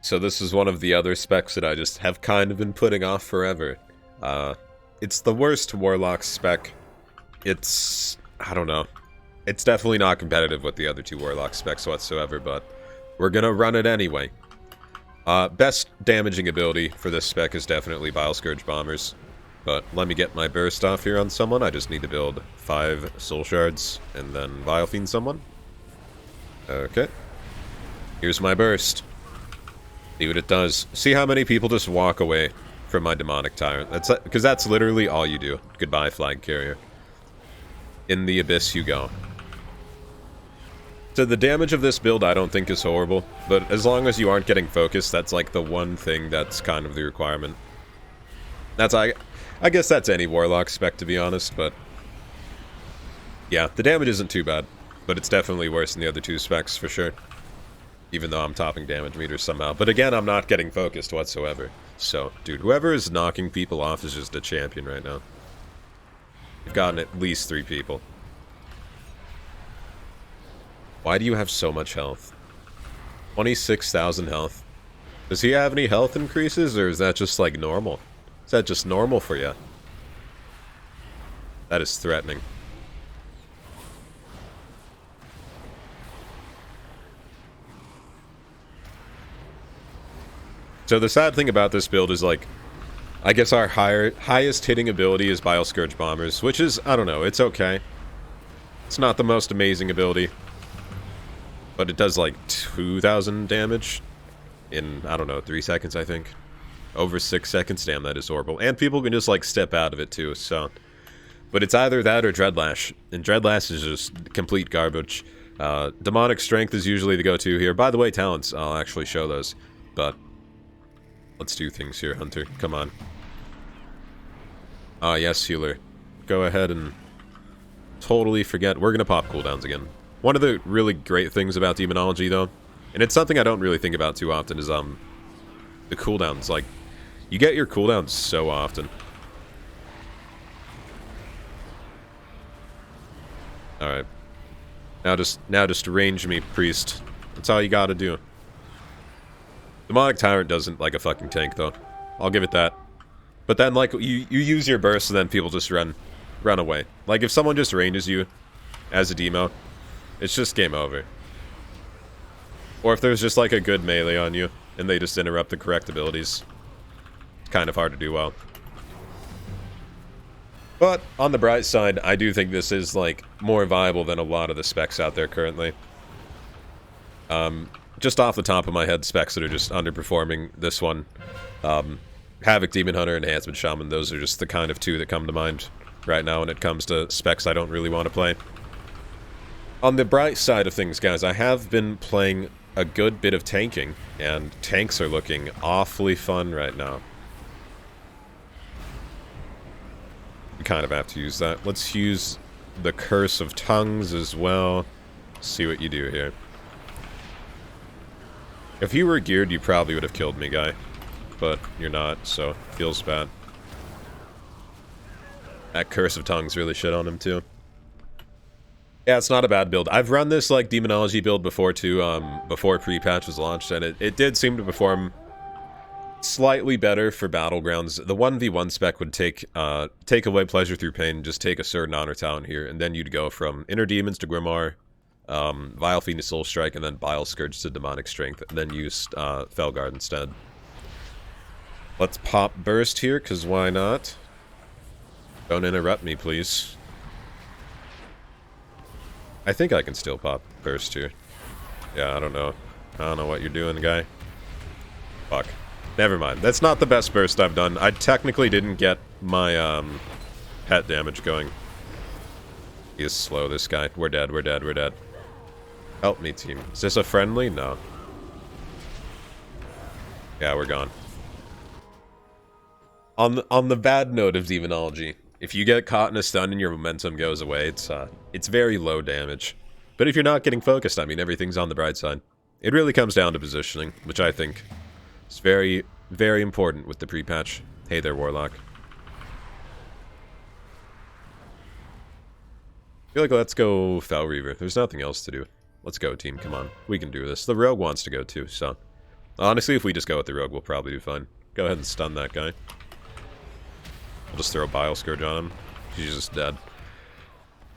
So this is one of the other specs that I just have kind of been putting off forever. It's the worst Warlock spec. I don't know. It's definitely not competitive with the other two Warlock specs whatsoever, but we're gonna run it anyway. Best damaging ability for this spec is definitely Bile Scourge Bombers. But let me get my burst off here on someone. I just need to build 5 soul shards and then vilefiend someone. Okay. Here's my burst. See what it does. See how many people just walk away from my demonic tyrant. Because that's literally all you do. Goodbye, flag carrier. In the abyss you go. So the damage of this build I don't think is horrible, but as long as you aren't getting focused, that's like the one thing that's kind of the requirement. I guess that's any Warlock spec, to be honest, but yeah, the damage isn't too bad, but it's definitely worse than the other two specs for sure. Even though I'm topping damage meters somehow. But again, I'm not getting focused whatsoever. So, dude, whoever is knocking people off is just a champion right now. We've gotten at least 3 people. Why do you have so much health? 26,000 health. Does he have any health increases, or is that just, like, normal? Is that just normal for you? That is threatening. So the sad thing about this build is, like, I guess our highest hitting ability is Bile Scourge Bombers, which is, I don't know, it's okay. It's not the most amazing ability. But it does, like, 2,000 damage in, I don't know, 3 seconds, I think. Over 6 seconds, damn, that is horrible. And people can just, like, step out of it, too, so... But it's either that or Dreadlash, and Dreadlash is just complete garbage. Demonic Strength is usually the go-to here. By the way, talents, I'll actually show those. But, let's do things here, Hunter. Come on. Ah, yes, healer. Go ahead and totally forget. We're gonna pop cooldowns again. One of the really great things about Demonology, though, and it's something I don't really think about too often, is, the cooldowns. Like, you get your cooldowns so often. Alright. Now just range me, priest. That's all you gotta do. Demonic Tyrant doesn't like a fucking tank, though. I'll give it that. But then, like, you use your burst, and then people just run away. Like, if someone just ranges you as a demo, it's just game over. Or if there's just, like, a good melee on you, and they just interrupt the correct abilities. It's kind of hard to do well. But, on the bright side, I do think this is, like, more viable than a lot of the specs out there currently. Just off the top of my head, specs that are just underperforming this one. Havoc, Demon Hunter, and Enhancement Shaman, those are just the kind of 2 that come to mind right now when it comes to specs I don't really want to play. On the bright side of things, guys, I have been playing a good bit of tanking, and tanks are looking awfully fun right now. We kind of have to use that. Let's use the Curse of Tongues as well. See what you do here. If you were geared, you probably would have killed me, guy. But you're not, so feels bad. That Curse of Tongues really shit on him, too. Yeah, it's not a bad build. I've run this, like, Demonology build before, too, before Prepatch was launched, and it did seem to perform slightly better for Battlegrounds. The 1v1 spec would take away Pleasure Through Pain, just take a certain honor talent here, and then you'd go from Inner Demons to Grimoire, Vilefiend to Soul Strike, and then Bile Scourge to Demonic Strength, and then use Felguard instead. Let's pop Burst here, because why not? Don't interrupt me, please. I think I can still pop Burst here. Yeah, I don't know. I don't know what you're doing, guy. Fuck. Never mind. That's not the best burst I've done. I technically didn't get my, pet damage going. He is slow, this guy. We're dead, we're dead, we're dead. Help me, team. Is this a friendly? No. Yeah, we're gone. On the bad note of Demonology, if you get caught in a stun and your momentum goes away, it's very low damage. But if you're not getting focused, I mean, everything's on the bright side. It really comes down to positioning, which I think is very, very important with the pre-patch. Hey there, Warlock. I feel like let's go Fel Reaver. There's nothing else to do. Let's go, team. Come on. We can do this. The Rogue wants to go too, so Honestly, if we just go with the rogue, we'll probably do fine. Go ahead and stun that guy. I'll just throw Bile Scourge on him. He's just dead.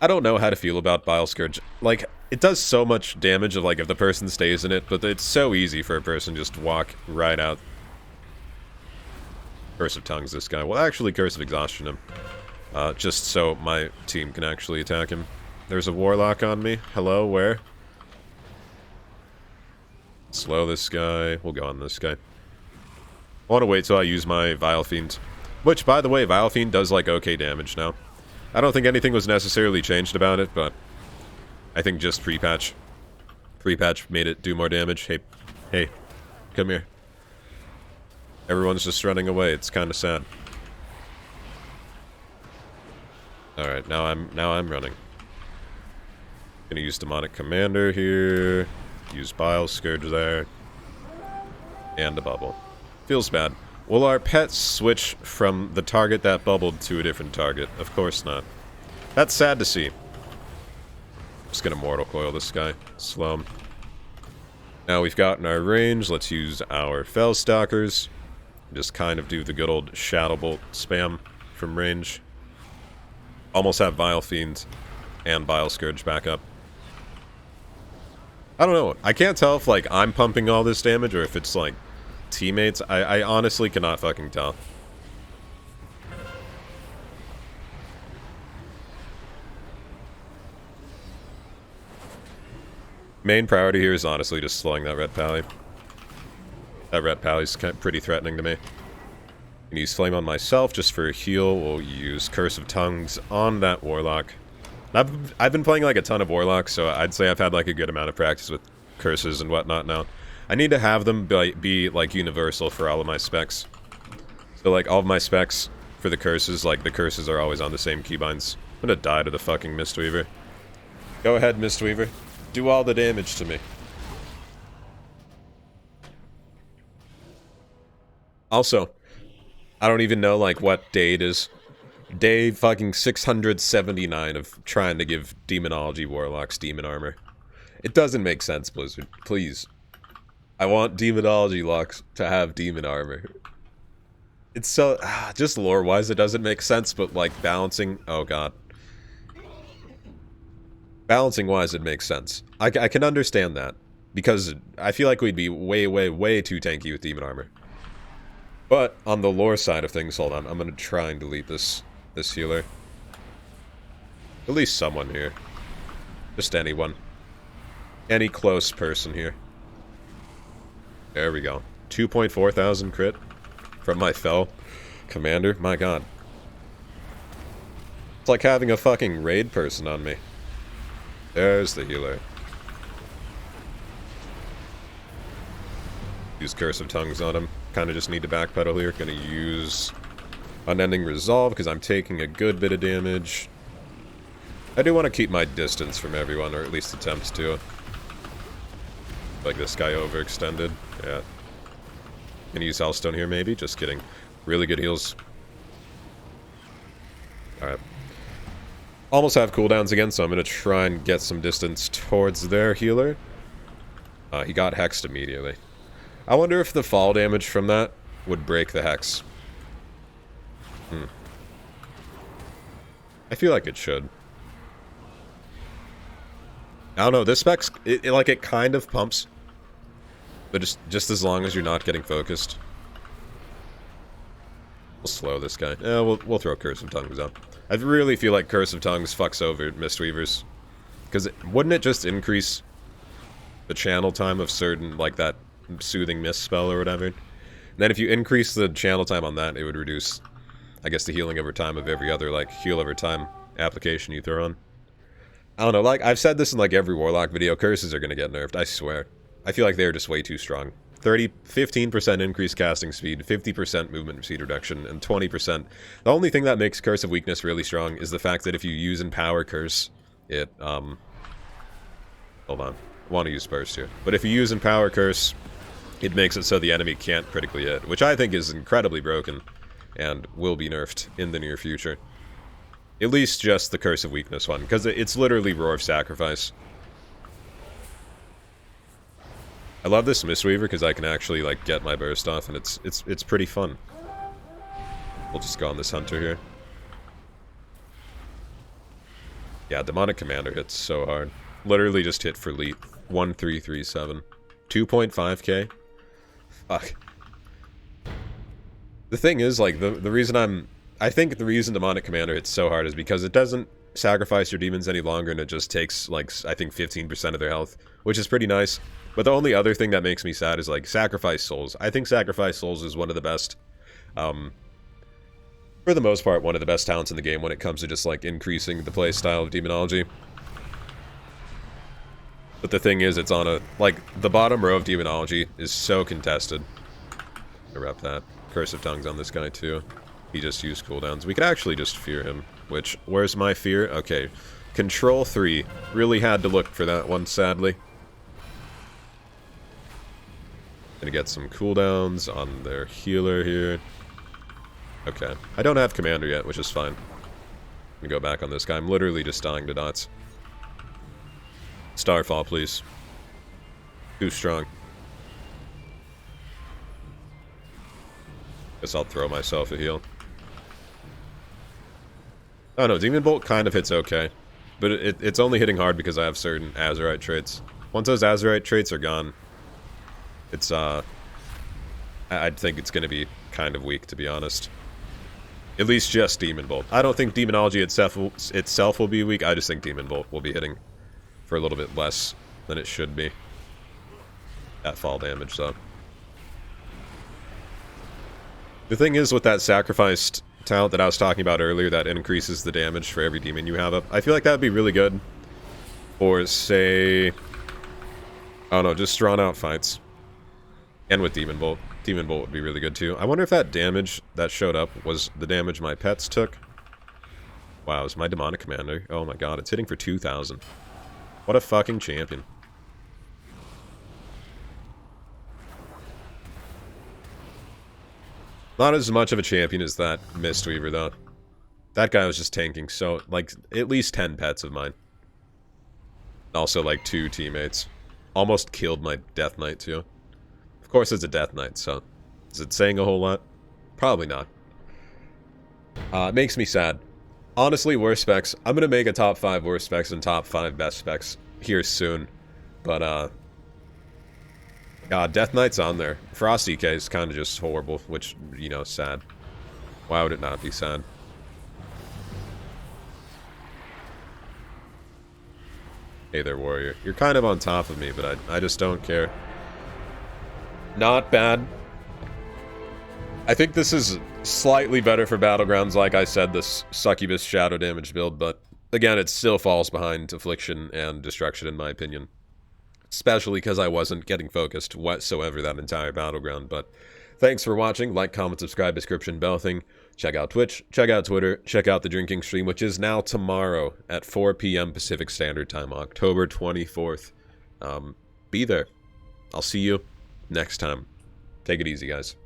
I don't know how to feel about Bile Scourge. Like, it does so much damage of, like, if the person stays in it, but it's so easy for a person just to walk right out. Curse of Tongues this guy. Well, actually, Curse of Exhaustion him. Just so my team can actually attack him. There's a Warlock on me. Hello, where? Slow this guy. We'll go on this guy. I want to wait till I use my Vilefiend. Which, by the way, Vilefiend does, like, okay damage now. I don't think anything was necessarily changed about it, but I think just Prepatch. Prepatch made it do more damage. Hey, come here. Everyone's just running away. It's kind of sad. All right, now I'm running. Gonna use Demonic Commander here. Use Bile Scourge there, and a bubble. Feels bad. Will our pets switch from the target that bubbled to a different target? Of course not. That's sad to see. Just gonna Mortal Coil this guy. Slow him. Now we've gotten our range. Let's use our Fellstalkers. Just kind of do the good old Shadow Bolt spam from range. Almost have Vilefiend and Bile Scourge back up. I don't know. I can't tell if, like, I'm pumping all this damage or if it's, like, teammates. I honestly cannot fucking tell. Main priority here is honestly just slowing that Red Pally. That Red Pally's pretty threatening to me. Can use Flame on myself just for a heal. We'll use Curse of Tongues on that Warlock. I've been playing like a ton of Warlocks, so I'd say I've had like a good amount of practice with curses and whatnot now. I need to have them be like universal for all of my specs. So like all of my specs for the curses, like the curses are always on the same keybinds. I'm gonna die to the fucking Mistweaver. Go ahead, Mistweaver. Do all the damage to me. Also, I don't even know like what day it is. Day fucking 679 of trying to give Demonology Warlocks demon armor. It doesn't make sense, Blizzard. Please. I want Demonology Locks to have demon armor. It's so... just lore-wise, it doesn't make sense, but, like, balancing... Oh, God. Balancing-wise, it makes sense. I can understand that. Because I feel like we'd be way, way, way too tanky with demon armor. But, on the lore side of things, hold on. I'm gonna try and delete this healer. At least someone here. Just anyone. Any close person here. There we go. 2.4 thousand crit from my Fell Commander. My god. It's like having a fucking raid person on me. There's the healer. Use Curse of Tongues on him. Kind of just need to backpedal here. Gonna use Unending Resolve because I'm taking a good bit of damage. I do want to keep my distance from everyone, or at least attempt to. Like this guy overextended. Yeah. Gonna use Hellstone here maybe? Just kidding. Really good heals. Alright. Almost have cooldowns again, so I'm gonna try and get some distance towards their healer. He got hexed immediately. I wonder if the fall damage from that would break the hex. I feel like it should. I don't know, this spec's... it kind of pumps. But just as long as you're not getting focused. We'll slow this guy. Yeah, we'll throw Curse of Tongues up. I really feel like Curse of Tongues fucks over Mistweavers. Because wouldn't it just increase the channel time of certain, like that Soothing Mist spell or whatever? And then if you increase the channel time on that, it would reduce, I guess, the healing over time of every other, like, heal over time application you throw on. I don't know, like, I've said this in, like, every Warlock video, curses are gonna get nerfed, I swear. I feel like they're just way too strong. 15% increased casting speed, 50% movement speed reduction, and 20%. The only thing that makes Curse of Weakness really strong is the fact that if you use Empower Curse, it, hold on. I want to use Burst here. But if you use Empower Curse, it makes it so the enemy can't critically hit, which I think is incredibly broken, and will be nerfed in the near future. At least just the Curse of Weakness one, because it's literally Roar of Sacrifice. I love this Mistweaver because I can actually like get my burst off, and it's pretty fun. We'll just go on this hunter here. Yeah, Demonic Commander hits so hard. Literally just hit for leap. 1337. 2.5k. Fuck. The thing is, like, the reason I think the reason Demonic Commander hits so hard is because it doesn't sacrifice your demons any longer, and it just takes, like, I think 15% of their health, which is pretty nice. But the only other thing that makes me sad is, like, Sacrifice Souls. I think Sacrifice Souls is one of the best, for the most part, one of the best talents in the game when it comes to just, like, increasing the playstyle of Demonology. But the thing is, it's on a, like, the bottom row of Demonology is so contested. I rep that. Curse of Tongues on this guy, too. He just used cooldowns. We could actually just fear him, which, where's my fear? Okay. Control 3. Really had to look for that one, sadly. Gonna get some cooldowns on their healer here. Okay. I don't have Commander yet, which is fine. Let me go back on this guy. I'm literally just dying to dots. Starfall, please. Too strong. Guess I'll throw myself a heal. Oh no, Demon Bolt kind of hits okay. But it's only hitting hard because I have certain Azerite traits. Once those Azerite traits are gone, it's, I'd think it's gonna be kind of weak, to be honest. At least just Demon Bolt. I don't think Demonology itself will be weak, I just think Demon Bolt will be hitting for a little bit less than it should be. At fall damage, though. The thing is, with that sacrificed talent that I was talking about earlier, that increases the damage for every demon you have up, I feel like that would be really good. Or, say... I don't know, just drawn out fights. And with Demon Bolt. Demon Bolt would be really good, too. I wonder if that damage that showed up was the damage my pets took. Wow, it's my Demonic Commander. Oh my god, it's hitting for 2,000. What a fucking champion. Not as much of a champion as that Mistweaver, though. That guy was just tanking, so, like, at least 10 pets of mine. Also, like, 2 teammates. Almost killed my Death Knight, too. Of course, it's a Death Knight, so... is it saying a whole lot? Probably not. It makes me sad. Honestly, worst specs. I'm gonna make a top 5 worst specs and top 5 best specs here soon. But, Death Knight's on there. Frost EK is kind of just horrible, which, you know, sad. Why would it not be sad? Hey there, warrior. You're kind of on top of me, but I just don't care. Not bad. I think this is slightly better for Battlegrounds, like I said, this Succubus Shadow Damage build, but again, it still falls behind Affliction and Destruction in my opinion. Especially because I wasn't getting focused whatsoever that entire Battleground, but thanks for watching. Like, comment, subscribe, description, bell thing. Check out Twitch, check out Twitter, check out the drinking stream, which is now tomorrow at 4 p.m. Pacific Standard Time, October 24th. Be there. I'll see you next time. Take it easy, guys.